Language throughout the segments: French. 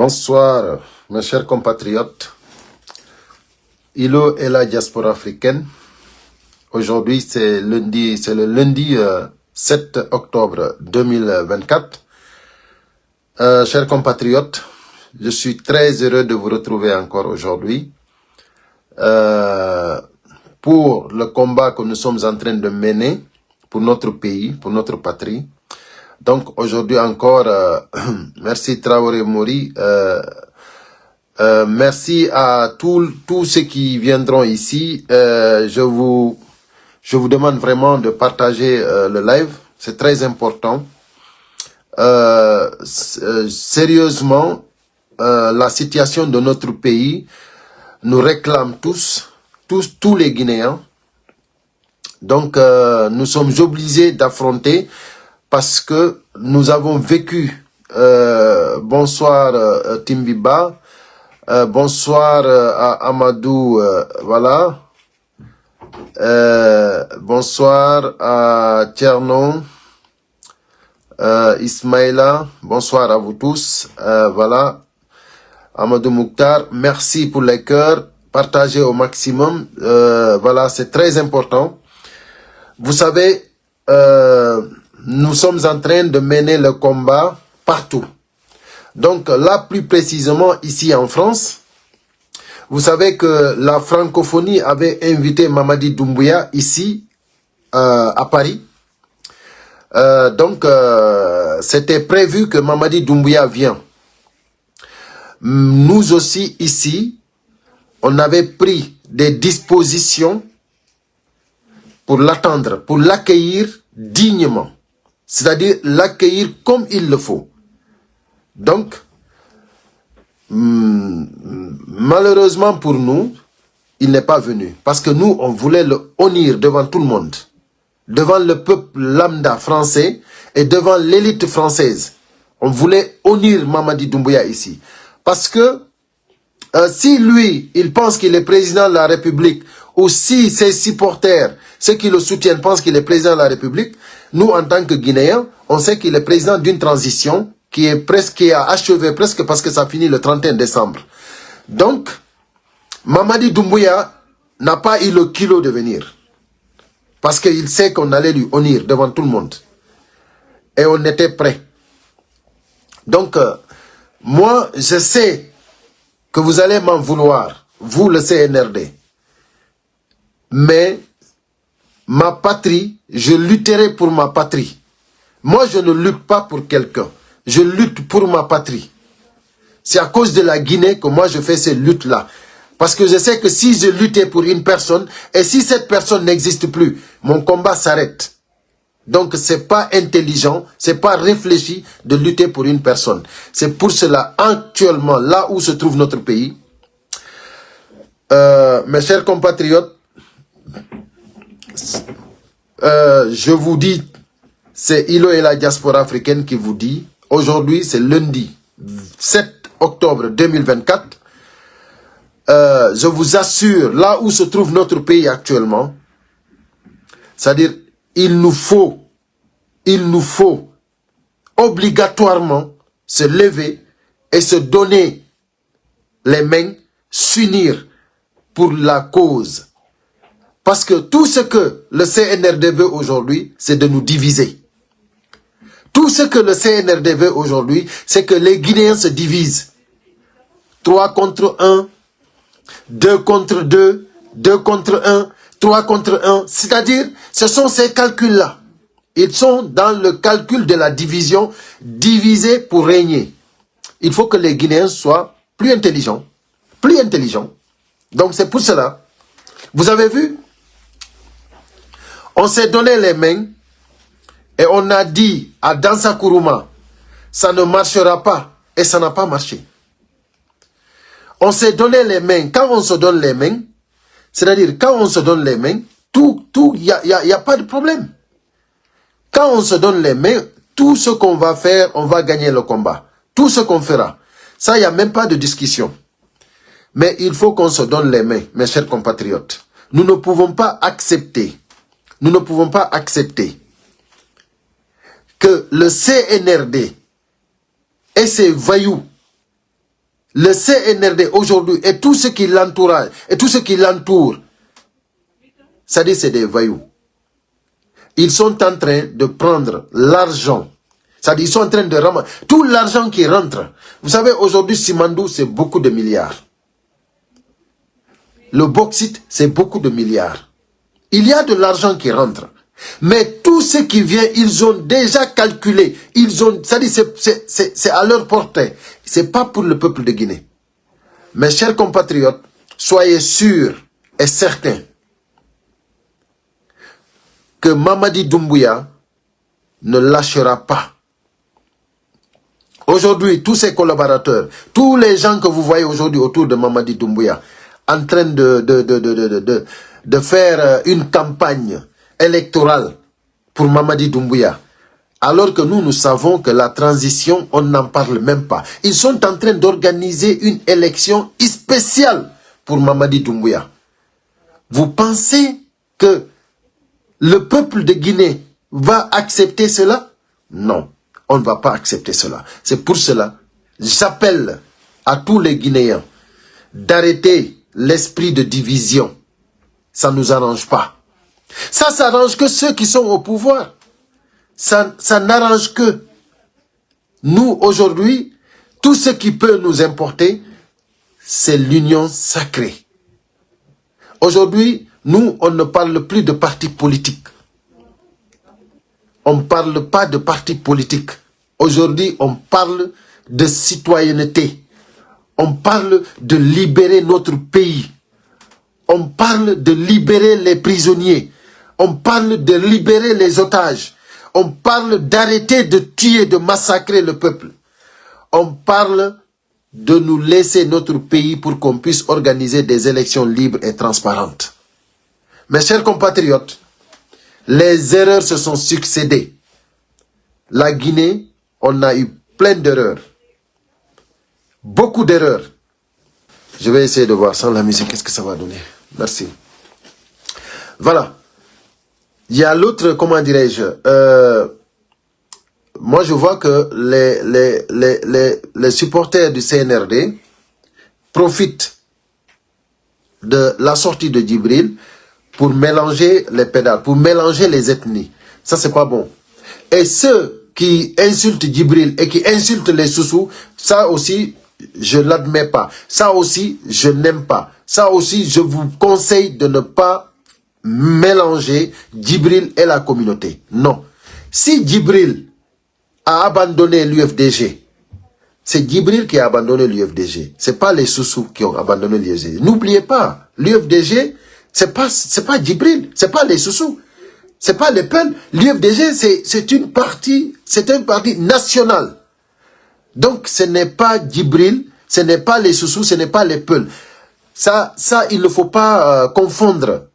Bonsoir, mes chers compatriotes. Ilo et la diaspora africaine. Aujourd'hui, c'est le lundi 7 octobre 2024. Chers compatriotes, je suis très heureux de vous retrouver encore aujourd'hui pour le combat que nous sommes en train de mener pour notre pays, pour notre patrie. Donc aujourd'hui encore, merci Traoré Mori, merci à tous ceux qui viendront ici. Je vous demande vraiment de partager le live, c'est très important. Sérieusement, la situation de notre pays nous réclame tous les Guinéens. Donc nous sommes obligés d'affronter parce que nous avons vécu, bonsoir Timbiba, bonsoir à Amadou, voilà, bonsoir à Tiernon, Ismaïla, bonsoir à vous tous, voilà, Amadou Mouktar, merci pour les cœurs, partagez au maximum, voilà, c'est très important. Vous savez, nous sommes en train de mener le combat partout. Donc là, plus précisément ici en France, vous savez que la francophonie avait invité Mamadi Doumbouya ici à Paris. Donc c'était prévu que Mamadi Doumbouya vienne. Nous aussi ici, on avait pris des dispositions pour l'attendre, pour l'accueillir dignement. C'est-à-dire l'accueillir comme il le faut. Donc, malheureusement pour nous, il n'est pas venu. Parce que nous, on voulait le honnir devant tout le monde. Devant le peuple lambda français et devant l'élite française. On voulait honnir Mamadi Doumbouya ici. Parce que si lui, il pense qu'il est président de la République, ou si ses supporters, ceux qui le soutiennent, pensent qu'il est président de la République, nous, en tant que Guinéens, on sait qu'il est président d'une transition qui a achevé presque parce que ça finit le 31 décembre. Donc, Mamadi Doumbouya n'a pas eu le kilo de venir. Parce qu'il sait qu'on allait lui honnir devant tout le monde. Et on était prêts. Donc, moi, je sais que vous allez m'en vouloir, vous le CNRD. Mais ma patrie, je lutterai pour ma patrie. Moi, je ne lutte pas pour quelqu'un. Je lutte pour ma patrie. C'est à cause de la Guinée que moi, je fais ces luttes-là. Parce que je sais que si je luttais pour une personne, et si cette personne n'existe plus, mon combat s'arrête. Donc, c'est pas intelligent, c'est pas réfléchi de lutter pour une personne. C'est pour cela, actuellement, là où se trouve notre pays, mes chers compatriotes, je vous dis, c'est Ilo et la diaspora africaine qui vous dit, aujourd'hui c'est lundi 7 octobre 2024, je vous assure, là où se trouve notre pays actuellement, c'est-à-dire il nous faut obligatoirement se lever et se donner les mains, s'unir pour la cause. Parce que tout ce que le CNRD veut aujourd'hui, c'est de nous diviser. Tout ce que le CNRD veut aujourd'hui, c'est que les Guinéens se divisent. 3 contre 1, 2 contre 2, 2 contre 1, 3 contre 1. C'est-à-dire, ce sont ces calculs-là. Ils sont dans le calcul de la division, diviser pour régner. Il faut que les Guinéens soient plus intelligents. Plus intelligents. Donc c'est pour cela. Vous avez vu? On s'est donné les mains et on a dit à Dansa Kourouma, ça ne marchera pas et ça n'a pas marché. On s'est donné les mains. Quand on se donne les mains, c'est-à-dire quand on se donne les mains, il n'y a pas de problème. Quand on se donne les mains, tout ce qu'on va faire, on va gagner le combat. Tout ce qu'on fera. Ça, il n'y a même pas de discussion. Mais il faut qu'on se donne les mains, mes chers compatriotes. Nous ne pouvons pas accepter. Nous ne pouvons pas accepter que le CNRD et ses voyous Le CNRD aujourd'hui et tout ce qui l'entourage et tout ce qui l'entoure, ça dit c'est des voyous. Ils sont en train de prendre l'argent. Ça dit ils sont en train de ramasser tout l'argent qui rentre. Vous savez aujourd'hui Simandou c'est beaucoup de milliards. Le bauxite c'est beaucoup de milliards. Il y a de l'argent qui rentre. Mais tout ce qui vient, ils ont déjà calculé. Ils ont, ça dit, c'est à leur portée. C'est pas pour le peuple de Guinée. Mes chers compatriotes, soyez sûrs et certains que Mamadi Doumbouya ne lâchera pas. Aujourd'hui, tous ses collaborateurs, tous les gens que vous voyez aujourd'hui autour de Mamadi Doumbouya, en train de faire une campagne électorale pour Mamadi Doumbouya, alors que nous savons que la transition, on n'en parle même pas. Ils sont en train d'organiser une élection spéciale pour Mamadi Doumbouya. Vous pensez que le peuple de Guinée va accepter cela? Non, on ne va pas accepter cela. C'est pour cela, j'appelle à tous les Guinéens d'arrêter l'esprit de division. Ça ne nous arrange pas. Ça s'arrange que ceux qui sont au pouvoir. Ça n'arrange que nous aujourd'hui, tout ce qui peut nous importer, c'est l'union sacrée. Aujourd'hui, nous, on ne parle plus de partis politiques. On ne parle pas de partis politiques. Aujourd'hui, on parle de citoyenneté. On parle de libérer notre pays. On parle de libérer les prisonniers. On parle de libérer les otages. On parle d'arrêter de tuer, de massacrer le peuple. On parle de nous laisser notre pays pour qu'on puisse organiser des élections libres et transparentes. Mes chers compatriotes, les erreurs se sont succédées. La Guinée, on a eu plein d'erreurs. Beaucoup d'erreurs. Je vais essayer de voir sans la musique, qu'est-ce que ça va donner. Merci. Voilà. Il y a l'autre, comment dirais-je, moi je vois que les supporters du CNRD profitent de la sortie de Djibril pour mélanger les pédales, pour mélanger les ethnies. Ça, c'est pas bon. Et ceux qui insultent Djibril et qui insultent les Soussous, ça aussi, je ne l'admets pas. Ça aussi, je n'aime pas. Ça aussi, je vous conseille de ne pas mélanger Djibril et la communauté. Non. Si Djibril a abandonné l'UFDG, c'est Djibril qui a abandonné l'UFDG. Ce n'est pas les Soussous qui ont abandonné l'UFDG. N'oubliez pas, l'UFDG, ce n'est pas Djibril, ce n'est pas les Soussous, ce n'est pas les Peuls. L'UFDG, c'est une partie nationale. Donc, ce n'est pas Djibril, ce n'est pas les Soussous, ce n'est pas les Peuls. Ça, il ne faut pas confondre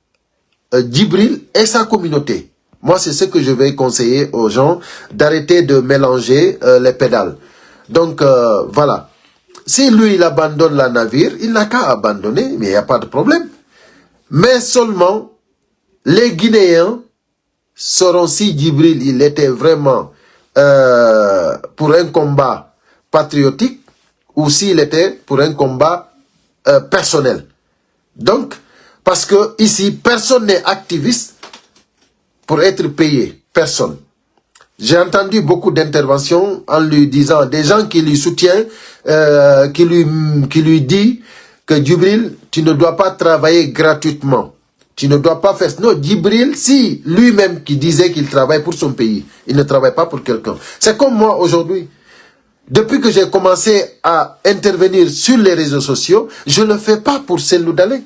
Djibril et sa communauté. Moi, c'est ce que je vais conseiller aux gens, d'arrêter de mélanger les pédales. Donc, voilà. Si lui, il abandonne la navire, il n'a qu'à abandonner, mais il n'y a pas de problème. Mais seulement, les Guinéens sauront si Djibril, il était vraiment pour un combat patriotique ou s'il était pour un combat personnel. Donc, parce que ici, personne n'est activiste pour être payé. Personne. J'ai entendu beaucoup d'interventions en lui disant, des gens qui lui soutiennent, qui lui dit que Djibril, tu ne dois pas travailler gratuitement. Tu ne dois pas faire... Non, Djibril, si lui-même qui disait qu'il travaille pour son pays, il ne travaille pas pour quelqu'un. C'est comme moi aujourd'hui. Depuis que j'ai commencé à intervenir sur les réseaux sociaux, je ne le fais pas pour Cellou Dalein.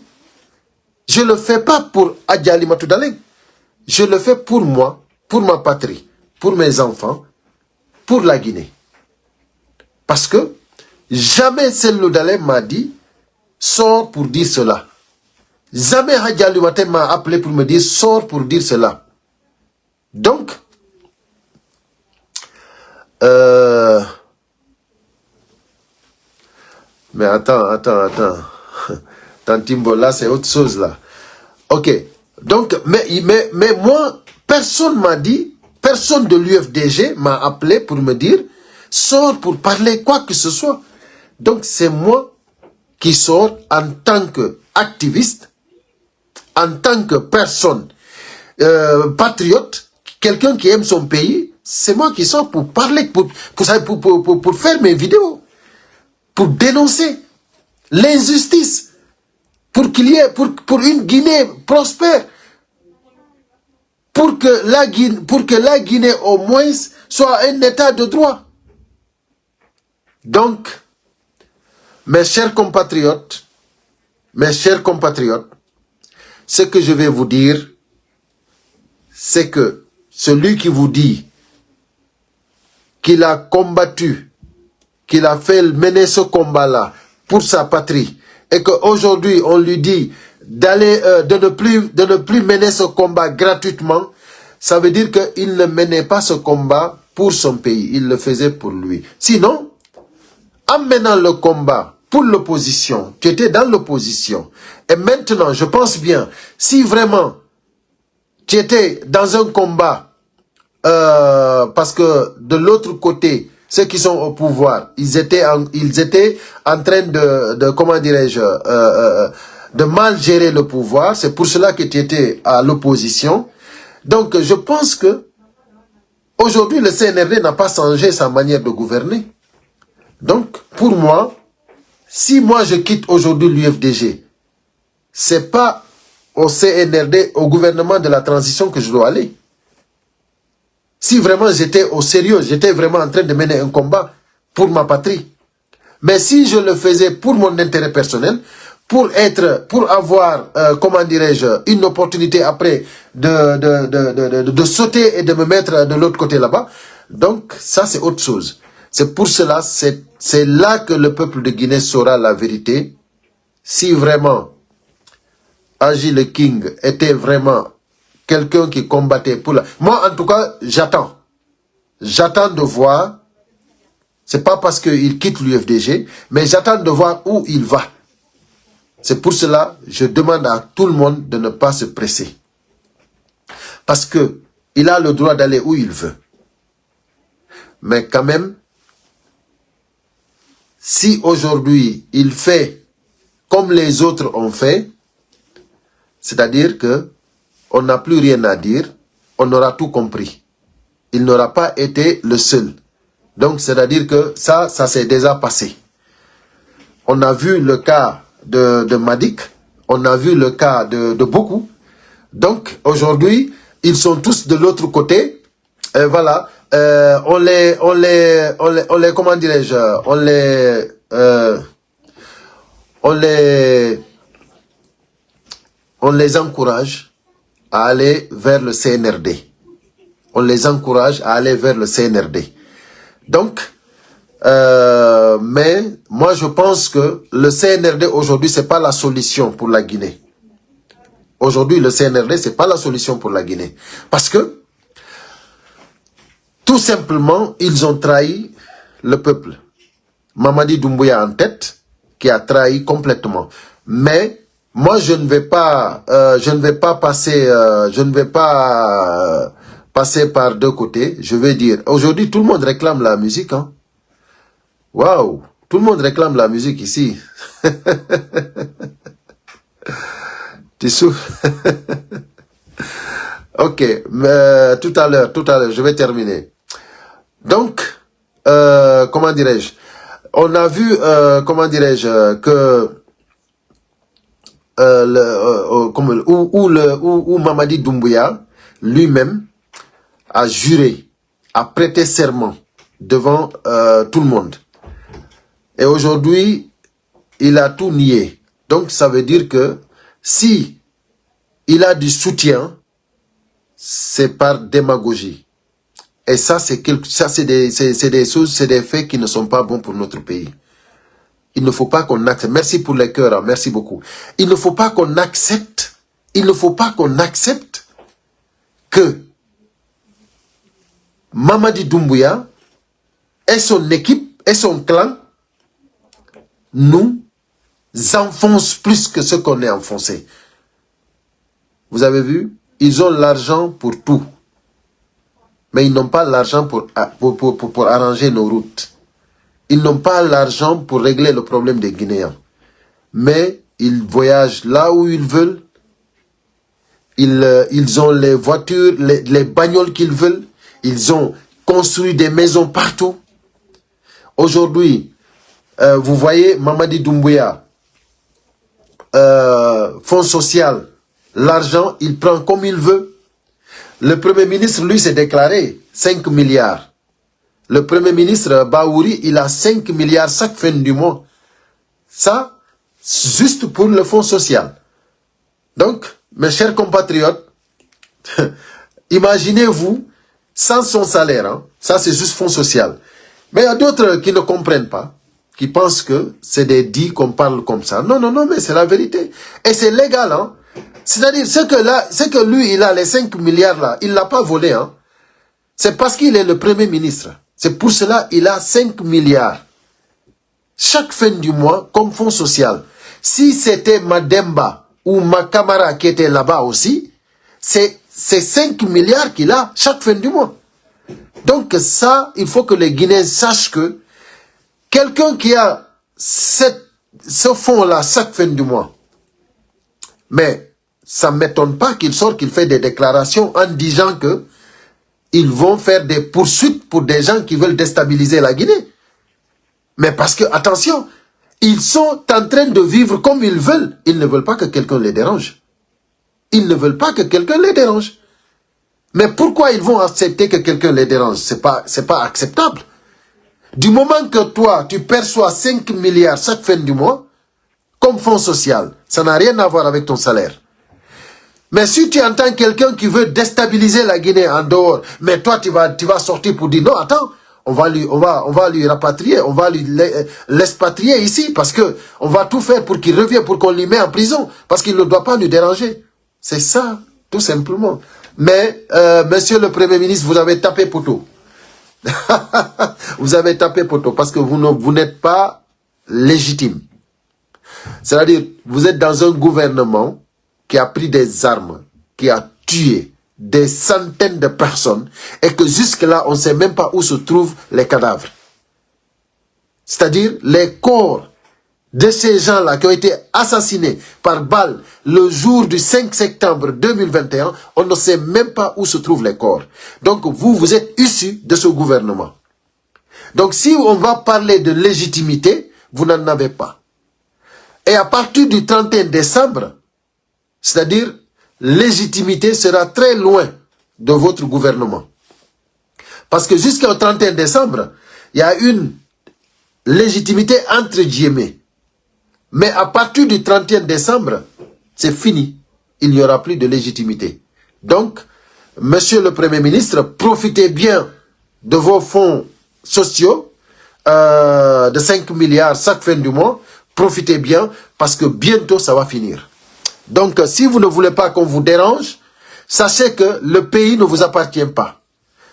Je ne le fais pas pour Adji Alimatou Dalein. Je le fais pour moi, pour ma patrie, pour mes enfants, pour la Guinée. Parce que jamais Cellou Dalein m'a dit, sors pour dire cela. Jamais Adji Alimatou m'a appelé pour me dire, sors pour dire cela. Donc, mais attends. Tantimbo, là, c'est autre chose, là. Ok. Donc, mais moi, personne m'a dit, personne de l'UFDG m'a appelé pour me dire, sors pour parler quoi que ce soit. Donc c'est moi qui sors en tant qu'activiste, en tant que personne patriote, quelqu'un qui aime son pays, c'est moi qui sors pour parler, pour faire mes vidéos, pour dénoncer l'injustice, pour qu'il y ait, pour une Guinée prospère, pour que la Guinée au moins soit un état de droit. Donc, mes chers compatriotes, ce que je vais vous dire, c'est que celui qui vous dit qu'il a combattu, qu'il a fait mener ce combat-là pour sa patrie, et qu'aujourd'hui on lui dit d'aller, de ne plus mener ce combat gratuitement, ça veut dire qu'il ne menait pas ce combat pour son pays, il le faisait pour lui. Sinon, en menant le combat pour l'opposition, tu étais dans l'opposition, et maintenant, je pense bien, si vraiment tu étais dans un combat, parce que de l'autre côté, ceux qui sont au pouvoir, ils étaient en train de comment dirais-je, de mal gérer le pouvoir. C'est pour cela que tu étais à l'opposition. Donc, je pense que aujourd'hui, le CNRD n'a pas changé sa manière de gouverner. Donc, pour moi, si moi je quitte aujourd'hui l'UFDG, c'est pas au CNRD, au gouvernement de la transition que je dois aller. Si vraiment j'étais au sérieux, j'étais vraiment en train de mener un combat pour ma patrie. Mais si je le faisais pour mon intérêt personnel, pour avoir, comment dirais-je, une opportunité après de sauter et de me mettre de l'autre côté là-bas, donc ça c'est autre chose. C'est pour cela, c'est là que le peuple de Guinée saura la vérité. Si vraiment Agi le King était vraiment quelqu'un qui combattait pour la... Moi, en tout cas, j'attends. J'attends de voir. C'est pas parce qu'il quitte l'UFDG, mais j'attends de voir où il va. C'est pour cela, je demande à tout le monde de ne pas se presser. Parce que il a le droit d'aller où il veut. Mais quand même, si aujourd'hui il fait comme les autres ont fait, c'est-à-dire que on n'a plus rien à dire, on aura tout compris. Il n'aura pas été le seul. Donc, c'est-à-dire que ça s'est déjà passé. On a vu le cas de Madik, on a vu le cas de beaucoup. Donc, aujourd'hui, ils sont tous de l'autre côté. Et voilà, comment dirais-je, on les encourage à aller vers le CNRD. On les encourage à aller vers le CNRD. Donc, mais moi je pense que le CNRD aujourd'hui, c'est pas la solution pour la Guinée. Aujourd'hui, le CNRD, c'est pas la solution pour la Guinée. Parce que, tout simplement, ils ont trahi le peuple. Mamadi Doumbouya en tête, qui a trahi complètement. Mais, moi, je ne vais pas passer par deux côtés. Je vais dire, aujourd'hui, tout le monde réclame la musique, hein. Waouh, tout le monde réclame la musique ici. Tu souffles. Ok, mais tout à l'heure, je vais terminer. Donc, comment dirais-je, on a vu, comment dirais-je, que où Mamadi Doumbouya lui-même a juré, a prêté serment devant tout le monde. Et aujourd'hui, il a tout nié. Donc, ça veut dire que si il a du soutien, c'est par démagogie. Et ça, c'est des choses, c'est des faits qui ne sont pas bons pour notre pays. Il ne faut pas qu'on accepte. Merci pour les cœurs, hein, merci beaucoup. Il ne faut pas qu'on accepte, que Mamadi Doumbouya et son équipe et son clan nous enfoncent plus que ce qu'on est enfoncé. Vous avez vu? Ils ont l'argent pour tout. Mais ils n'ont pas l'argent pour arranger nos routes. Ils n'ont pas l'argent pour régler le problème des Guinéens. Mais ils voyagent là où ils veulent. Ils ont les voitures, les bagnoles qu'ils veulent. Ils ont construit des maisons partout. Aujourd'hui, vous voyez Mamadi Doumbouya, fonds social, l'argent, il prend comme il veut. Le Premier ministre, lui, s'est déclaré 5 milliards. Le Premier ministre Baouri, il a 5 milliards chaque fin du mois. Ça, juste pour le fonds social. Donc, mes chers compatriotes, imaginez-vous, sans son salaire, hein, ça c'est juste fonds social. Mais il y a d'autres qui ne comprennent pas, qui pensent que c'est des dits qu'on parle comme ça. Non, non, non, mais c'est la vérité. Et c'est légal, hein. C'est-à-dire, ce que lui, il a, les 5 milliards là, il ne l'a pas volé, hein. C'est parce qu'il est le Premier ministre. C'est pour cela qu'il a 5 milliards. Chaque fin du mois, comme fonds social. Si c'était Mademba ou Makamara qui était là-bas aussi, c'est 5 milliards qu'il a chaque fin du mois. Donc ça, il faut que les Guinéens sachent que quelqu'un qui a ce fonds-là chaque fin du mois, mais ça ne m'étonne pas qu'il sorte, qu'il fait des déclarations en disant que ils vont faire des poursuites pour des gens qui veulent déstabiliser la Guinée. Mais parce que, attention, ils sont en train de vivre comme ils veulent. Ils ne veulent pas que quelqu'un les dérange. Ils ne veulent pas que quelqu'un les dérange. Mais pourquoi ils vont accepter que quelqu'un les dérange? C'est pas acceptable. Du moment que toi, tu perçois 5 milliards chaque fin du mois, comme fonds social, ça n'a rien à voir avec ton salaire. Mais si tu entends quelqu'un qui veut déstabiliser la Guinée en dehors, mais toi tu vas sortir pour dire non, attends, on va lui rapatrier, on va l'expatrier ici parce que on va tout faire pour qu'il revienne, pour qu'on l'y mette en prison, parce qu'il ne doit pas nous déranger. C'est ça, tout simplement. Mais, monsieur le Premier ministre, vous avez tapé poteau. Vous avez tapé poteau parce que vous n'êtes pas légitime. C'est-à-dire, vous êtes dans un gouvernement qui a pris des armes, qui a tué des centaines de personnes et que jusque-là, on ne sait même pas où se trouvent les cadavres. C'est-à-dire les corps de ces gens-là qui ont été assassinés par balle le jour du 5 septembre 2021, on ne sait même pas où se trouvent les corps. Donc vous êtes issus de ce gouvernement. Donc si on va parler de légitimité, vous n'en avez pas. Et à partir du 31 décembre, c'est-à-dire, légitimité sera très loin de votre gouvernement. Parce que jusqu'au 31 décembre, il y a une légitimité entre guillemets. Mais à partir du 31 décembre, c'est fini. Il n'y aura plus de légitimité. Donc, monsieur le Premier ministre, profitez bien de vos fonds sociaux de 5 milliards chaque fin du mois. Profitez bien parce que bientôt ça va finir. Donc, si vous ne voulez pas qu'on vous dérange, sachez que le pays ne vous appartient pas.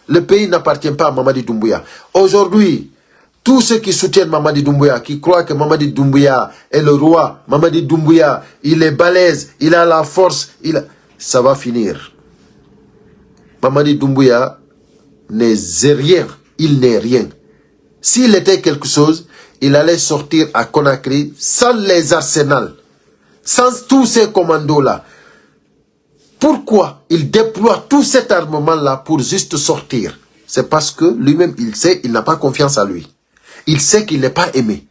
Le pays n'appartient pas à Mamadi Doumbouya. Aujourd'hui, tous ceux qui soutiennent Mamadi Doumbouya, qui croient que Mamadi Doumbouya est le roi, Mamadi Doumbouya, il est balèze, il a la force, ça va finir. Mamadi Doumbouya n'est rien, il n'est rien. S'il était quelque chose, il allait sortir à Conakry sans les arsenals. Sans tous ces commandos-là. Pourquoi il déploie tout cet armement-là pour juste sortir? C'est parce que lui-même, il sait, il n'a pas confiance en lui. Il sait qu'il n'est pas aimé.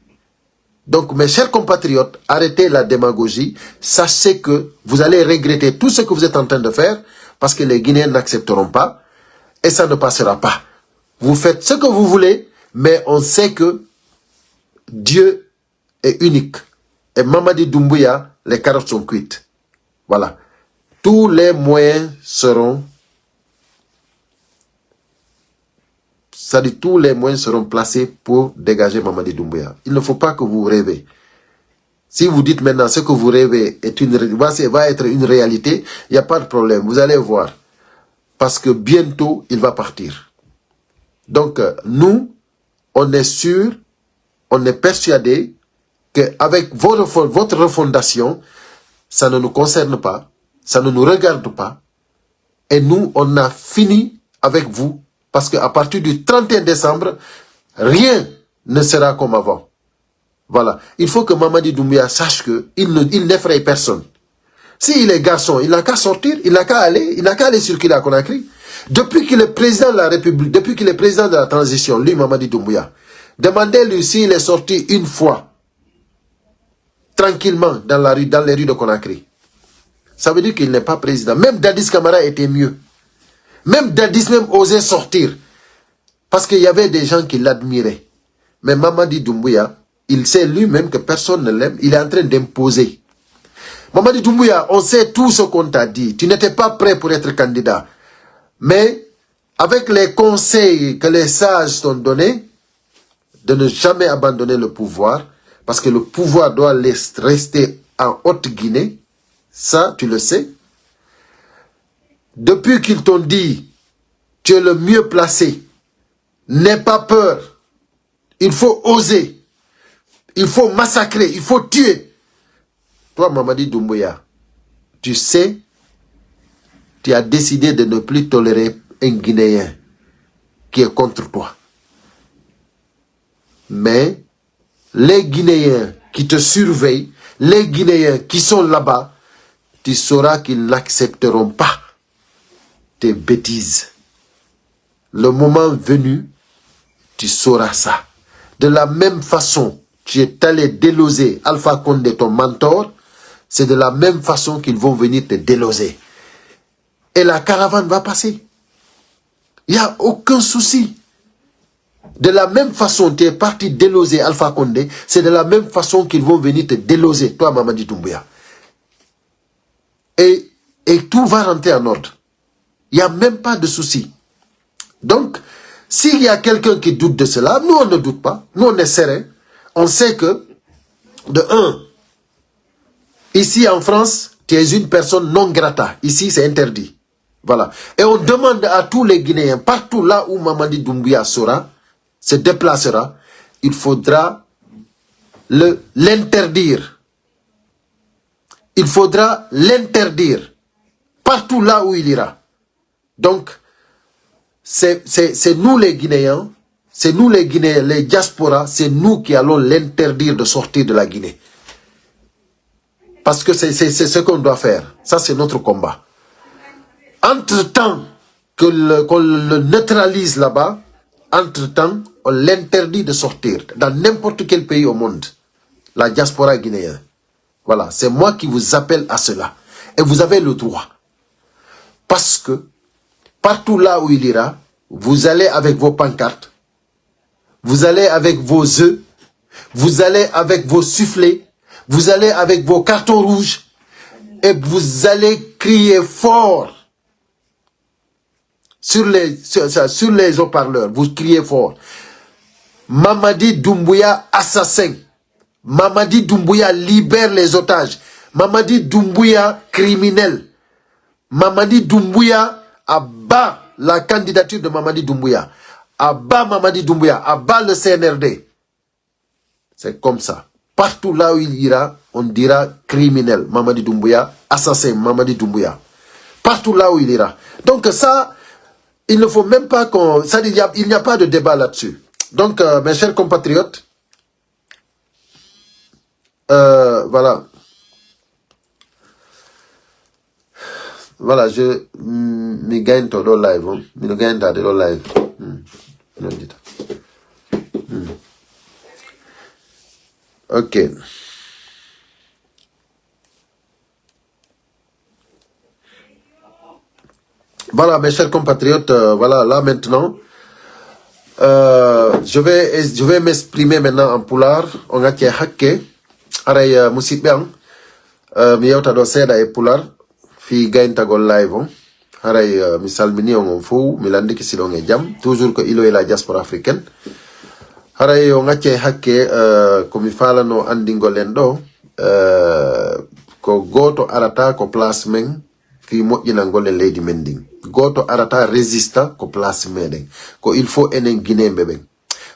Donc, mes chers compatriotes, arrêtez la démagogie. Sachez que vous allez regretter tout ce que vous êtes en train de faire parce que les Guinéens n'accepteront pas et ça ne passera pas. Vous faites ce que vous voulez, mais on sait que Dieu est unique. Et Mamadi Doumbouya, les carottes sont cuites. Voilà. Tous les moyens seront... C'est-à-dire tous les moyens seront placés pour dégager Mamadi Doumbouya. Il ne faut pas que vous rêvez. Si vous dites maintenant ce que vous rêvez va être une réalité, il n'y a pas de problème. Vous allez voir. Parce que bientôt, il va partir. Donc, nous, on est sûr, on est persuadé qu'avec votre refondation, ça ne nous concerne pas, ça ne nous regarde pas. Et nous, on a fini avec vous. Parce qu'à partir du 31 décembre, rien ne sera comme avant. Voilà. Il faut que Mamadi Doumbouya sache qu'il n'effraie personne. S'il est garçon, il n'a qu'à sortir, il n'a qu'à aller circuler à Conakry. Depuis qu'il est président de la République, depuis qu'il est président de la transition, lui, Mamadi Doumbouya, demandez-lui s'il est sorti une fois, tranquillement, dans les rues de Conakry. Ça veut dire qu'il n'est pas président. Même Dadis Camara était mieux. Même Dadis osait sortir. Parce qu'il y avait des gens qui l'admiraient. Mais Mamadi Doumbouya, il sait lui-même que personne ne l'aime. Il est en train d'imposer. Mamadi Doumbouya, on sait tout ce qu'on t'a dit. Tu n'étais pas prêt pour être candidat. Mais avec les conseils que les sages t'ont donnés, de ne jamais abandonner le pouvoir, parce que le pouvoir doit rester en Haute-Guinée, ça, tu le sais. Depuis qu'ils t'ont dit, tu es le mieux placé, n'aie pas peur, il faut oser, il faut massacrer, il faut tuer. Toi, Mamadi Doumbouya, tu sais, tu as décidé de ne plus tolérer un Guinéen qui est contre toi. Mais les Guinéens qui te surveillent, les Guinéens qui sont là-bas, tu sauras qu'ils n'accepteront pas tes bêtises. Le moment venu, tu sauras ça. De la même façon, tu es allé déloger Alpha Condé, ton mentor, c'est de la même façon qu'ils vont venir te déloger. Et la caravane va passer. Il n'y a aucun souci. De la même façon, tu es parti déloger Alpha Condé, c'est de la même façon qu'ils vont venir te déloger, toi, Mamadi Doumbouya. Et tout va rentrer en ordre. Il n'y a même pas de souci. Donc, s'il y a quelqu'un qui doute de cela, nous, on ne doute pas. Nous, on est serein. On sait que, de un, ici en France, tu es une personne non grata. Ici, c'est interdit. Voilà. Et on demande à tous les Guinéens, partout là où Mamadi Doumbouya sera, se déplacera, il faudra l'interdire. Il faudra l'interdire partout là où il ira. Donc, c'est nous les Guinéens, c'est nous les Guinéens, les diasporas, c'est nous qui allons l'interdire de sortir de la Guinée. Parce que c'est ce qu'on doit faire. Ça, c'est notre combat. Entre-temps qu'on le neutralise là-bas, entre-temps, on l'interdit de sortir dans n'importe quel pays au monde. La diaspora guinéenne. Voilà, c'est moi qui vous appelle à cela. Et vous avez le droit. Parce que, partout là où il ira, vous allez avec vos pancartes, vous allez avec vos œufs, vous allez avec vos sifflets, vous allez avec vos cartons rouges, et vous allez crier fort sur les haut-parleurs. Vous criez fort. Mamadi Doumbouya assassin. Mamadi Doumbouya libère les otages. Mamadi Doumbouya criminel. Mamadi Doumbouya abat la candidature de Mamadi Doumbouya. Abat Mamadi Doumbouya. Abat le CNRD. C'est comme ça. Partout là où il ira, on dira criminel. Mamadi Doumbouya, assassin. Mamadi Doumbouya. Partout là où il ira. Donc ça, il ne faut même pas qu'on... Il n'y a pas de débat là-dessus. Donc, mes chers compatriotes, voilà. Voilà, je me gagne tout le live. Je gagne tout le live. Ok. Voilà, mes chers compatriotes, voilà, là maintenant, je vais m'exprimer maintenant en pulaar. On a qui hacké. Aray musibang. Mi yewta do seda e pulaar. Fi gaintagol live. Aray misalmini on fou. Milandi kisilong e jam. Toujours que ilo e la diaspora africaine. Aray on a qui hacké. Komi fala no andingolendo. Ko goto arata ko place men. Fi moƴƴinangol e leydi men ndin goto arata résista ko place meɗen ko il faut enen guinéɓe ɓen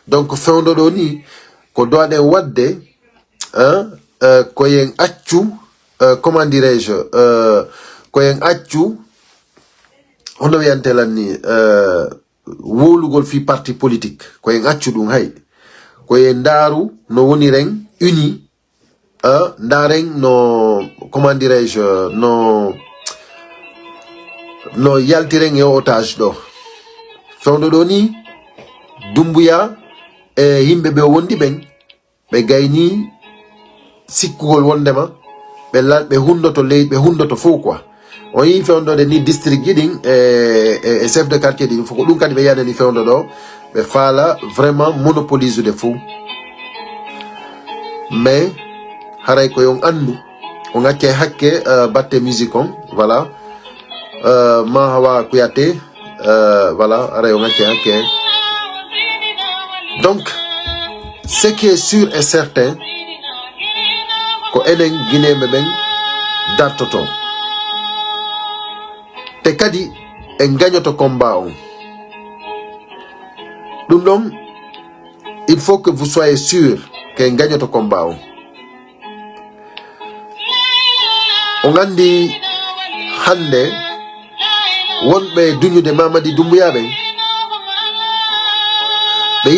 donc fewdo ɗo ni ko doɗen wadde koyen accu comment dirais-je koyen accu hono wiyantelan ni wolugol fi parti politique koyen accu ɗum hay koye ndaru no woni ren uni ndaren no comment dirais-je no yaltiren e otage do fewndo do ni Doumbouya e yimbe be wondi ben be gayni sikkugol wondema be hundoto leydi be hundoto fo quoi on yi fewndode ni district yidin e chef de quartier din foko dum kadi be yade ni fewndo do be fala vraiment monopolise de fou mais haray ko yon andu on acce hakke batte musique on voilà ma hawa kuyate voilà haray on acce hakke. Donc ce qui est sûr et certain ko enen Guinée meben dartoto te kadi en gagnoto combat on dum don il faut que vous soyez sûr que en gagnoto combat on andi hande wonbe duñude Mamadi Doumbouya ben be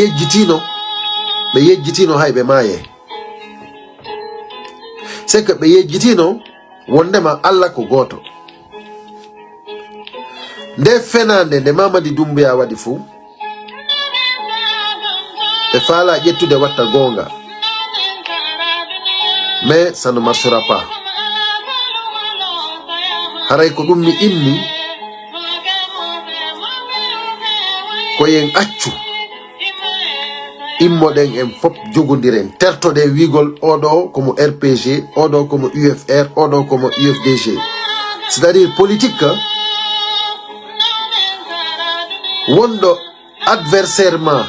yejjitino haybe maye c'est que be yejjitino wondema alla ko goto nde fenande nde Mamadi Doumbouya wadi fu be fala ƴettude watta gonga mais ça ne marchera pas haray ko dum mi inni ko yen accu immoɗen en fop jogodiren tertoɗe wigol oɗo komo RPG oɗo komo UFR oɗo komo UFDG c'est-à-dire politique wondo adversaire ma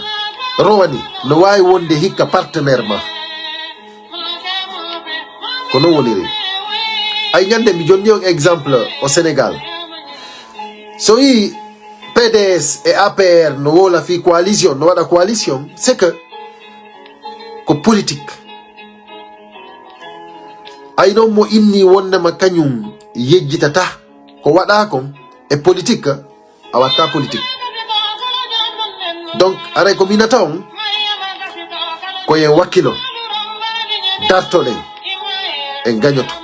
rowani no wawi wonde hikka partenaire ma ko non woniri ay ñande mi jonni on exemple au Sénégal so yi PDS et APR no wola fi coalition no waɗa coalition c'est que ko politique ay non mo inni wonnema kañum yejjitata ko waɗa kon e politique a watta politique donc aray ko minata on koyen wakkilo dartoɗen en gagnoto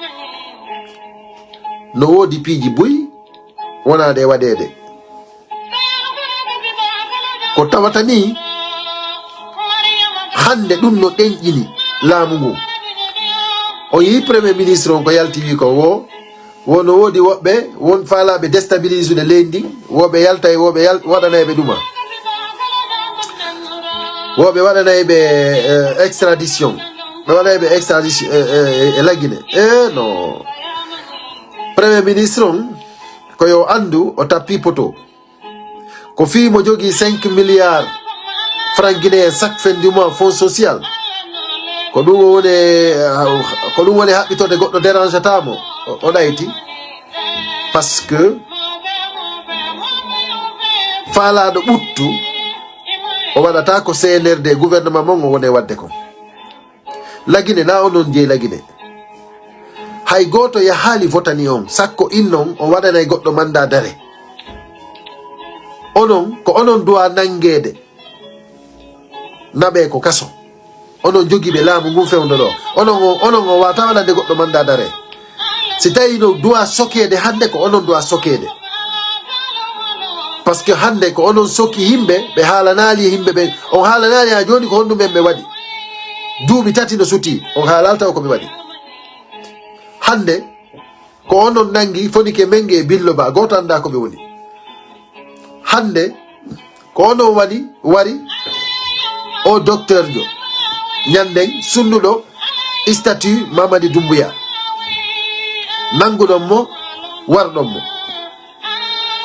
no wodi piiji buy wonade waɗede ko tawata ni hande ɗum no ɗenƴini laamu ngu o yi premier ministre on ko yalti wi ko wono wodi woɓɓe won faalaɓe déstabilise ude leydi woɓe yalta e woɓe waɗanayɓe ɗuma woɓe waɗanayɓe extradition ɓe waɗayɓe extradition e laggine non premier ministre on koyo andu o tappi poto ko fi mo jogi 5 milliards francs guinéen chaque fin du mois fonds social ko ɗum woni haɓɓitode goɗɗo dérangeatamo o ɗayti parce que faalaɗo ɓuttu o waɗata ko CNRD gouvernement mon o woni wadde ko lagine na onon jeeyi lagine hay goto ya haali votani on sakko innon o waɗanay goɗɗo manda dare onon ko onon duwa nangede naɓe ko kaso onon jogiɓe laamu ngun fewdo ɗo onon o wata waɗande goɗɗo manda dare si tawi no duwa sokede hande ko onon duwa sokede par ce que hande ko onon sokki yimɓe ɓe haalanali yimɓe ɓe on haalanali ha joni ko honɗumen ɓe waɗi duuɓi tati no suti on haalal taw koɓe waɗi hande ko onon nangi foni ke mengi e billo ba goto anda koɓe woni hande ko onon wari o docteur jo ñanden sunnuɗo statut Mamadi Doumbouya nanguɗon mo warɗon mo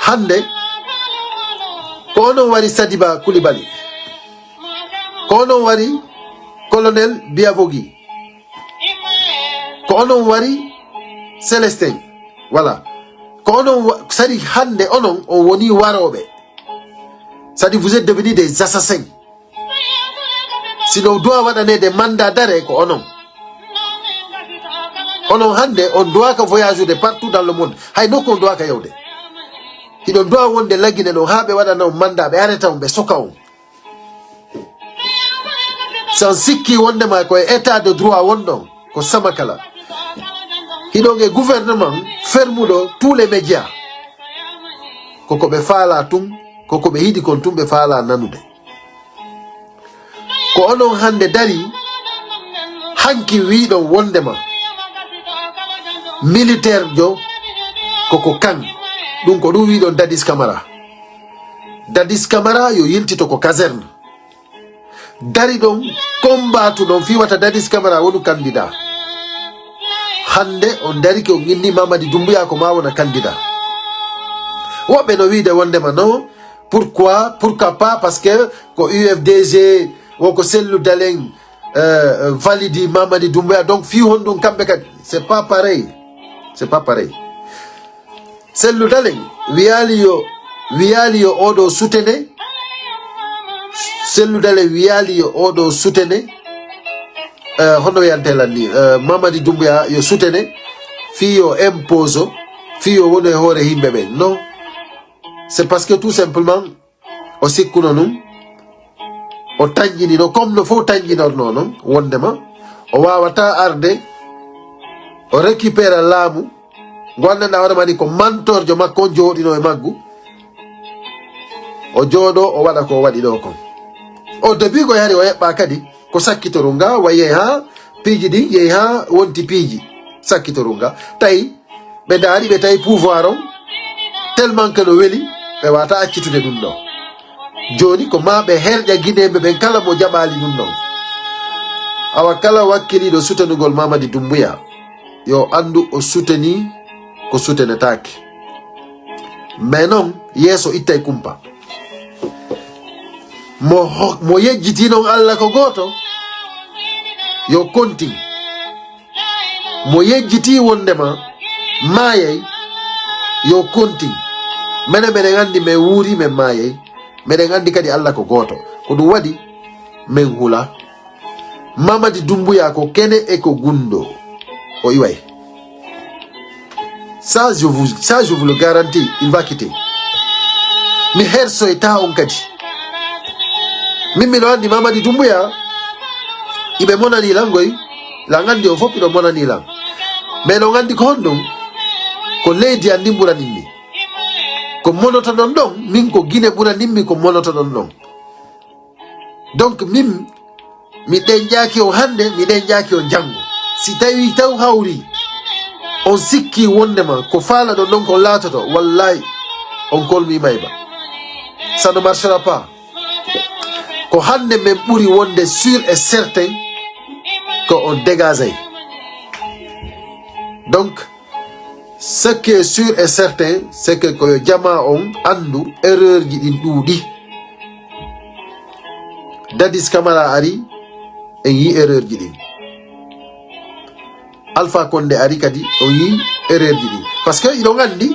hande ko onon wari Sadiba Coulibaly ko onon wari colonel Biavogi ko onon wari Célestin voilà ko onon sadi hande onon o woni waroɓe sadi vous êtes devenus des assassins sino doit waɗanede mandat d'arrêt ko onon hande on doit ka voyage de partout dans le monde hay nokku on doit ka yawde hiɗon doit wonde laggine ɗon ha ɓe waɗana on mandat ɓe arrêta on ɓe soka on sans sikki wondema ko état de droit wondon ko samakala hidonge gouvernement fermudo tous les médias koko be fala tum koko be hidi kon tum be fala nanude ko onon hande dari hanki wiido wondema militaire jo koko kan dum ko dum wiido Dadis Camara yo yiltito ko caserne dari don combattu don fi wata Dadis Camara wonu candidat hande on dari ko ngindi Mamadi Doumbouya ko ma wona candidat woɓɓe no wiide wondema non pourquoi pas parce que ko UFDG woko Cellou Dalein validi Mamadi Doumbouya donc fi hon ɗum kamɓe kadi c'est pas pareil Cellou Dalein wiyali yo oɗo sutene Cellou Dalein wiyali yo oɗo sutene hono wiyantelan ni Mamadi Doumbouya yo sutene fi yo impose fi yo woni e hoore himɓe ɓen non c'est parce que tout simplement o sikkuno num o tañƴinino comme no fof tañƴinorno noon wondema o wawata arde o récupéra laamu ngo anndanɗa hoore mani ko mantorjo makko on jooɗino e maggu o jooɗo o waɗa ko waɗi ɗo kon o début ko yari o heɓɓa kadi ko sakkitoru nga waye ha piiji ɗi yehi ha wonti piiji sakkitoru nga tawi ɓe daari ɓe tawi pouvoir on tellement que no weeli ɓe wata accitude ɗum ɗo joni ko ma ɓe herƴa guineɓe ɓen kala mo jaɓali ɗum ɗon awa kala wakkiliɗo sutenugol Mamadi Doumbouya yo andu o suteni ko sutenetake mais noon yeeso ittay kumpa mo yejjiti noon Allah ko goto yo kontin mo yejjiti wondema maayay yo kontin meɗen andi men wuuri men maayay meɗen andi kadi Allah ko goto ko ɗum waɗi men hula Mamadi Doumbouya ko kene e ko gundo o iway ça je vous le garantis il va quitter mi hersoyta on kadi min miɗo andi Mamadi Doumbouya iɓe monanilan goy la gandi o fof iɗo monanilan mais no gandi ko honɗum ko leydi andi ɓuraninmi ko monoto ɗon ɗon min ko Guinée ɓuraninmi ko monoto ɗon ɗon donc min mi ɗenƴaki o hande mi ɗenƴaki o janggo si tawi taw hawri on sikki wondema ko faala ɗon ɗon ko laatoto wallahi on kolmi mayba ça ne marchera pas ko hande men ɓuri wonde sûr et certain ko on dégagey donc ce qui est sûr et certain c'est que koyo jama on andu erreur ji ɗin ɗuuɗi Dadis Camara ari en yi erreur ji ɗin Alpha Condé ari kadi o yi erreur ji ɗin parce que iɗon andi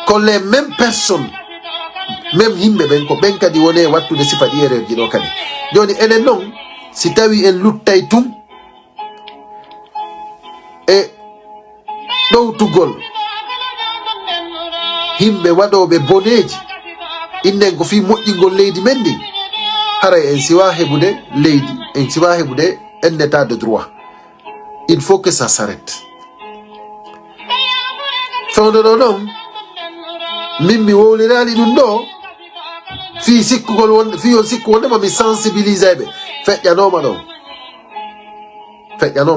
ko les mêmes personnes même yimɓe ɓen ko ɓen kadi woni e wattude sifa ɗi erreur ji ɗo kadi joni enen noon si tawi en luttay tum e ɗowtugol himɓe waɗoɓe boneji innen ko fi moƴƴingol leydi men ndin haray en siwa heɓude leydi en siwa heɓude un état de droit il faut que ça s'arrête fewde ɗo ɗon min mi wowlirani ɗum ɗo fi sikkugol wonde fi on sikku wondema mi sensibilise ɓe feƴƴanoma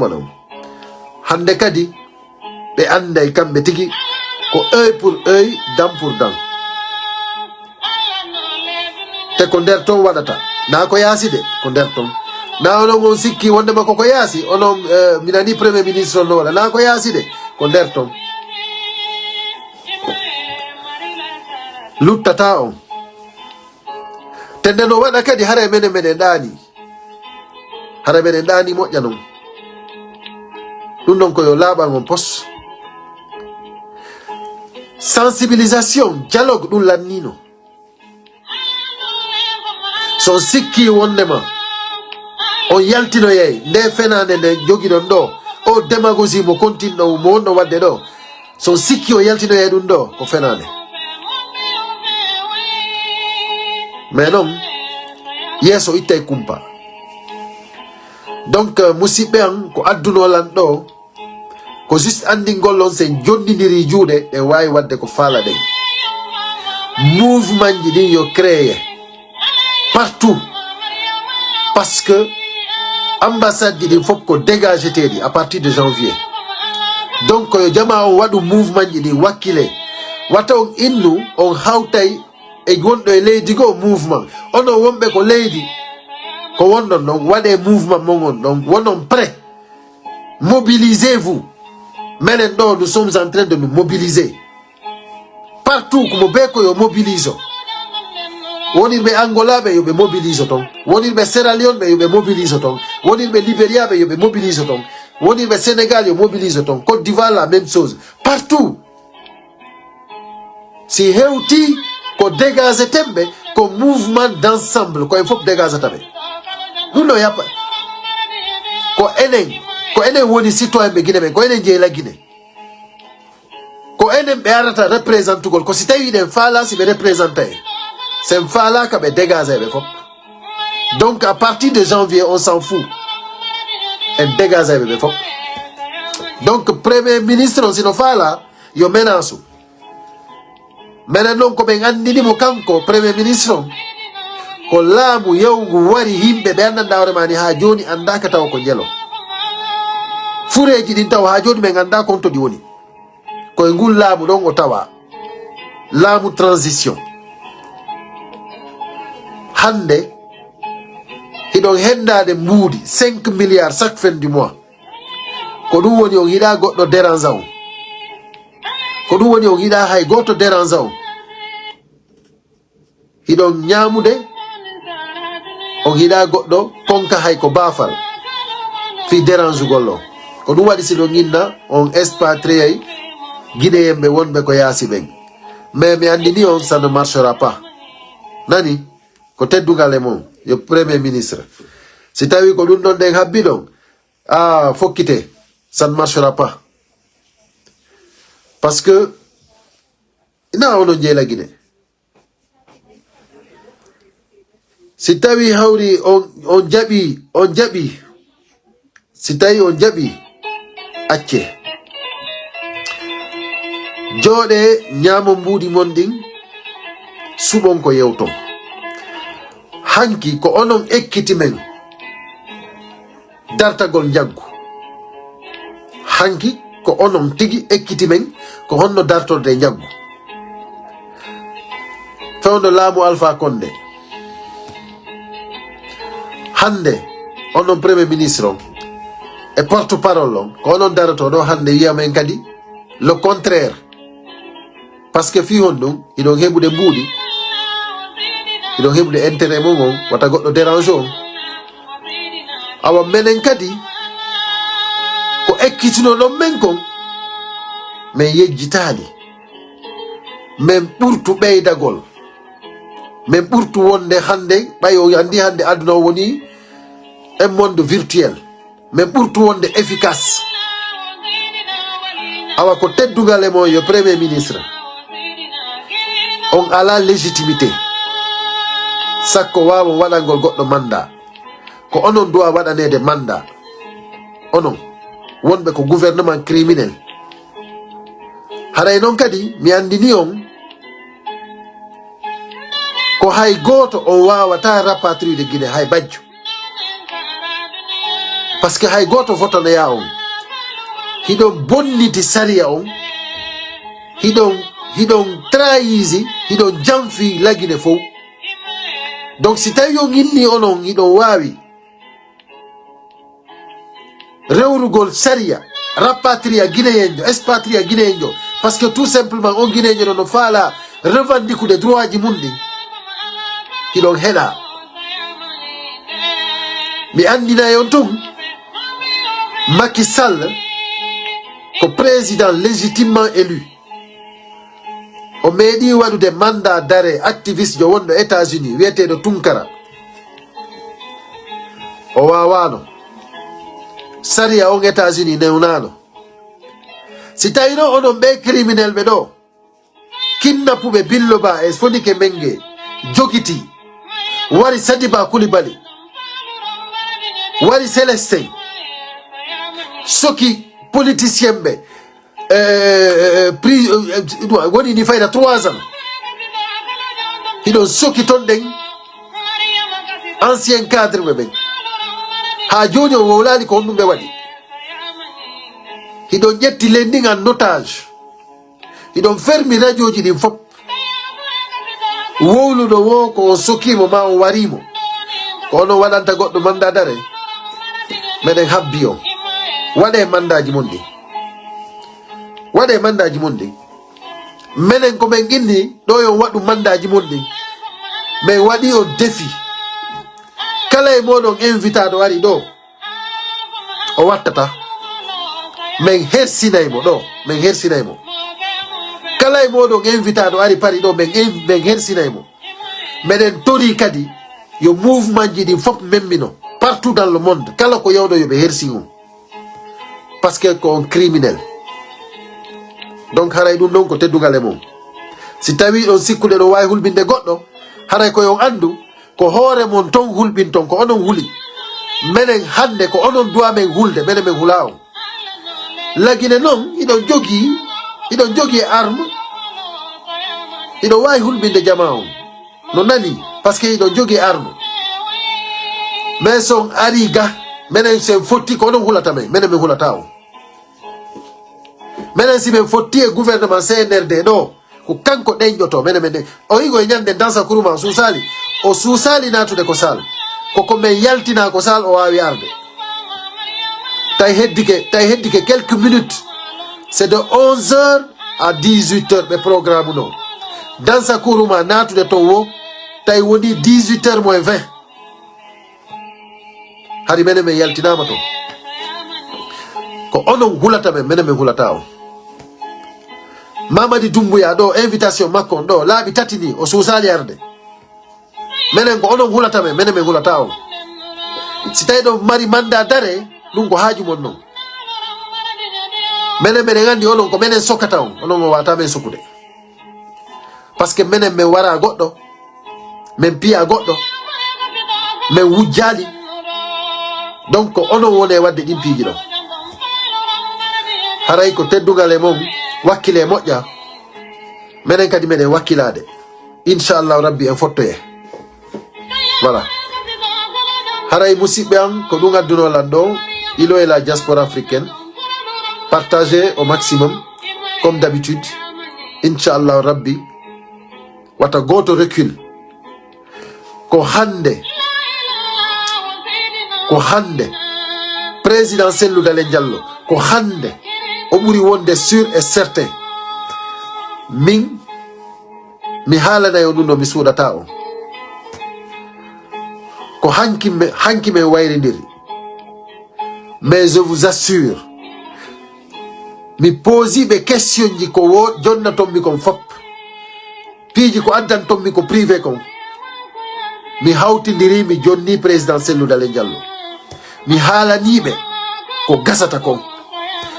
ɗon hande kadi ɓe anday kamɓe tigi ko œil pour œil dent pour dent te ko nder ton waɗata na ko yaasi de ko nder ton na onon on sikki wondema koko yaasi onon mi nani premier ministre on no waɗa na ko yaasi de ko nder ton luttata on te nden o waɗa kadi hara menen meɗen ɗaani moƴƴa noon ɗum ɗon koyo laaɓan on pos sensibilisation dialogue ɗum lannino son sikki wondema on yaltinoyey nde fenande nde jogiɗon ɗo o démagogie mo continɗo mo wonɗo wadde ɗo son sikki o yaltinoyey ɗum ɗo ko fenande mais noon yeeso ittay kumpa donc musidɓe an ko addunolan ɗo ko juste andingol on sen jondidiri juuɗe ɗe wawi wadde ko faala ɗen mouvement ji ɗin yo créé partout parce que ambassade ji ɗin fof ko dégagé teɗi à partir de janvier donc yo jama on waɗu mouvement ji ɗin wakkile wata on innu on hawtay e wonɗo e leydi go mouvement onon wonɓe ko leydi ko wonɗon ɗon waɗe mouvement mon on ɗon wonon prêt mobilisez-vous menen ɗo nous sommes en train de nous mobiliser partout komo be ko yo mobilise o wonirɓe Angola ɓe yoɓe mobilise ton wonirɓe Sierra Leone ɓe yoɓe mobilise ton wonirɓe Libéria ɓe yoɓe mobilise ton wonirɓe Sénégal yo mobilise ton Côte d'Ivoire la même chose partout si hewti ko dégage temɓe ko mouvement d'ensemble koye fof dégage taɓe ɗum ɗo yappa ko enen woni citoyen ɓe Guinée ɓen ko enen jeeyla Guinée ko enen ɓe arata représentugol ko si tawi ɗen faala si ɓe représenta e sen faalaka ɓe dégage ɓe fof donc à partir de janvier on s'en fout en dégage ɓe fof donc premier ministre on sino faala yo menace u minen noon koɓe andinimo kanko premier ministre on ko laamu yewgu wari yimɓe ɓe annanda hoorema ni ha joni andaka taw ko jelo fureji ɗin taw ha joni ɓe anda kon to ɗi woni koye ngol laamu ɗon o tawa laamu transition hande hiɗon hendade mbuudi 5 milliards chaque fin du mois ko ɗum woni on yiɗa goɗɗo dérange on ko ɗum woni on yiɗa hay goto dérange on hiɗon ñamude on yiɗa goɗɗo konka hay ko baafal fi dérange gollo ko ɗum waɗi siɗon inna on expatrié guinéenɓe wonɓe ko yaasi ɓen mais mi andini on ça ne marchera pas nani ko teddugal e mon yo premier ministre si tawi ko ɗum ɗon ɗen habbi ɗon fokkite ça ne marchera pas parce que ina onon jeeyla Guinée si tawi hawri on jaɓi si tawi on jaɓi acce jooɗe ñaamo mbuudi mon ɗin suɓon ko yewton hanki ko onon ekkiti men dartagol jaggu hanki ko onon tigi ekkiti men ko honno dartorde jaggu fewno laamu Alpha Condé hande onon premier ministre on e porte parole on ko onon daroto ɗo hande wiyamen kadi le contraire parce que fi hon ɗum hiɗon heɓude mbuuɗi hiɗon heɓude intérêt mum on wata goɗɗo dérange on awa menen kadi ko ekkitino ɗon men kon min yejjitali min ɓurtu ɓeydagol min ɓurtu wonde hande ɓayo andi hande aduna o woni un monde virtuel min ɓurtu wonde efficace awa ko teddugal e mon yo premier ministre on ala légitimité sakko wawa waɗangol goɗɗo mandat ko onon duwa waɗanede mandat onon wonɓe ko gouvernement criminel haray noon kadi mi andini on ko hay goto on wawata rapatriude Guinée hay bajjo par ce que hay goto votonoya on hiɗon bonniti sariya on hiɗon trahisi hiɗon janfi la Guinée fof donc si tawi on inni onon hiɗon wawi rewrugol sariya rapatria guinéenjo expatria guinéenjo par ce que tout simplement on guinéenjo ɗo no faala revendiqude droit ji mum ɗin hiɗon heɗa mi andina on tum Macky Sall ko président légitimement élu o meeɗi waɗude mandat d'arrêt activiste jo wonɗo États-Unis wiyeteɗo Tunkara o wawano sariya on États-Unis newnano si tawino onon ɓe criminel ɓe ɗo kidnapuɓe Billoba e Fonike Mengue jogiti wari Sadiba Coulibaly wari Célestin soki politicien be prix woni ni fayda 3 ans hiɗon soki ton ɗen ancien cadre ɓe ha joni o wowlani ko honɗum ɓe waɗi hiɗon ƴetti lending en otage hiɗon fermi radio ji ɗin fop wowluɗo wo ko on sokimo ma on warimo ko onon waɗanta goɗɗo manda dare meɗen habbi on waɗe mandaji mon ɗi waɗe mandaji mon ɗi menen ko men inni ɗo yon waɗu mandaji mon ɗi min waɗi o défi kala e moɗon invitaɗo ari ɗo o wattata min hersinaymo ɗo min hersinaymo kala e moɗon invitaɗo ari pari ɗo min hersinaymo meɗen tori kadi yo mouvement ji ɗin fop memmino partout dans le monde kala ko yawɗo yoɓe hersi on parce que ko on criminel donc haray ɗum ɗon ko teddugal e mum si tawi ɗon sikkude ɗo wawi hulɓinde goɗɗo haray koyon andu ko hoore mon ton hulɓinton ko onon huuli menen hande ko onon duwa men hulde menen min hula on lagine noon iɗon jogui arme iɗon wawi hulɓinde jama on no nani par ce que iɗon jogui arme mais son ari ga menen sen fotti ko onon hulata men menen min hulata on menen si min fotti e gouvernement CNRD ɗo ko kanko ɗeñƴoto menen min o yigo e ñande dansa kuruma suusali o suusali natude ko sal koko min yaltina ko sal o wawi arde tay heddike quelques minutes c'est de 11h à 18h ɓe programme no dansa kuruma natude to wo tay woni 18h moins 20 hari menen min yaltinama to ko onon hulata men menen min hulata o Mamadi Doumbouya ɗo invitation makko ɗo laaɓi tati ni o suusali arde menen ko onon hulata men menen min hulata o si tawi ɗo mari manda dare ɗum ko haaju mon noon menen meɗen andi onon ko menen sokkata on onon o wata men sokkude par ce que menen min wara goɗɗo min piya goɗɗo min wujjali donc ko onon woni e wadde ɗin piiji ɗo haray ko teddugal e mom wakkile moƴƴa menen kadi meɗen wakkilade inchallahu rabbi en fottoye voilà haray musidɓe am ko ɗum addunolan ɗo ilo et la diaspora africaine partagez au maximum comme d'habitude inchallahu rabbi wata goto recul ko hande président Cellou Dalein Diallo ko hande o ɓuri wonde sûr et certain min mi haalanayo ɗum ɗo mi suuɗata on ko hanki men wayridiri mais je vous assure mi posiɓe question ji ko jonnatonmi kon fop piiji ko addantonmi ko privé kon mi hawtidiri mi jonni président Cellou Dalein Diallo mi haalaniɓe ko gasata kon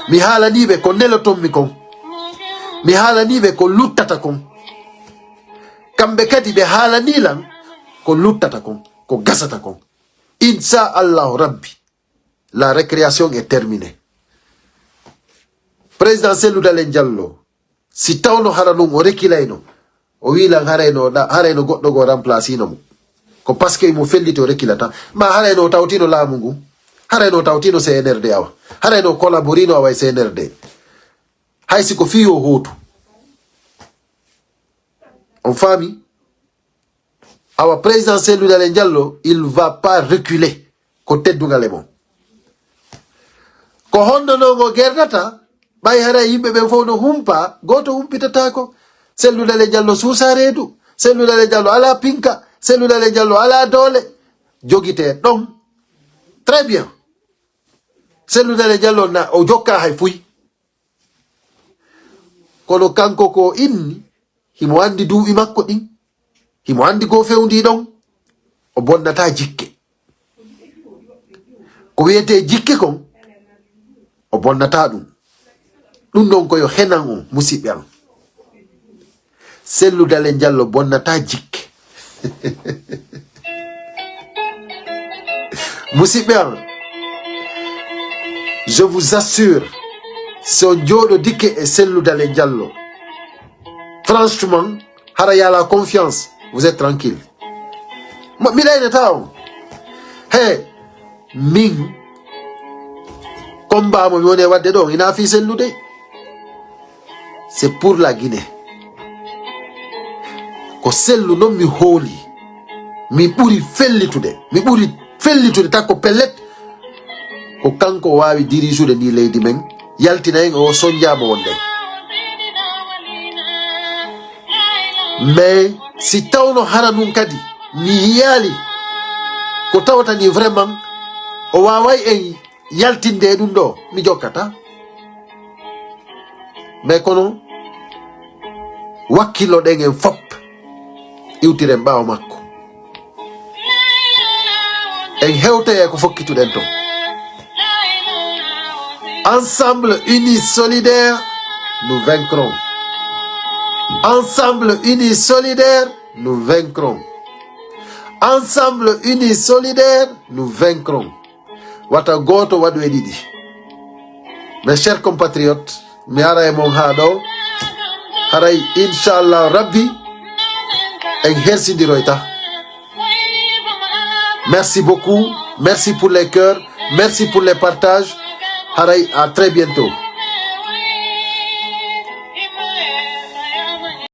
mi haalaniɓe ko nelotonmi kon mi haalaniɓe ko luttata kon kamɓe kadi ɓe haalanilan ko luttata kon ko gasata kon inchallahu rabbi la récréation est terminée président Cellou Dalein Diallo si tawno hara ɗum o rekkilayno o wilan harayno goɗɗo go remplacino mo ko par ce que mo felliti o rekkilata ma harayno o tawtino laamu ngu harayno o tawtino CNRD awa harayno collaborino awa e CNRD haysi ko fiyo hootu on faami awa président Cellou Dalein Diallo il va pas reculer ko teddugal e mon ko honnonomo gerdata ɓay hara yimɓe ɓen fof no humpa goto humpitatako Cellou Dalein Diallo suusa reedu Cellou Dalein Diallo ala pinka Cellou Dalein Diallo ala doole jogite ɗon très bien Cellou Dalein Diallo na o jokka hay fuy kono kanko ko inni himo andi duuɓi makko ɗin himo andi ko fewndi ɗon o bonnata jikke ko wiyete jikke kon o bonnata ɗum ɗum ɗon koyo henan on musidɓe am Cellou Dalein Diallo bonnata jikke musidɓe am Je vous assure, son Diodo Diké et Sellou Dalein Diallo. Franchement, Haraya la confiance, vous êtes tranquille. Milaine Tao. Hey, Ming. Combat mo yone wadde do ina fi Sellou de. C'est pour la Guinée. Ko Sellou non mi hooli. Mi ɓuri fellitude. Mi ɓuri fellitude tako pellet. Ko kanko wawi dirisude ni leydi men. Yaltina en o sonjama wonde. Mais si tawno hana nun kadi mi yali ko tawata ni vraiment o waway en yaltinde ɗum ɗo mi jokkata. Mais kono wakkilo ɗen en fop iwtiren ɓawo makko en hewtoye ko fokkituɗen to. Ensemble unis solidaires, nous vaincrons. Ensemble unis solidaires, nous vaincrons. Ensemble unis solidaires, nous vaincrons. Wata goto waɗu e ɗiɗi. Mes chers compatriotes, mi ara e mon ha ɗo haray inchallah rabbi en hersidiroyta. Merci beaucoup, merci pour les cœurs, merci pour les partages. Haray, à très bientôt.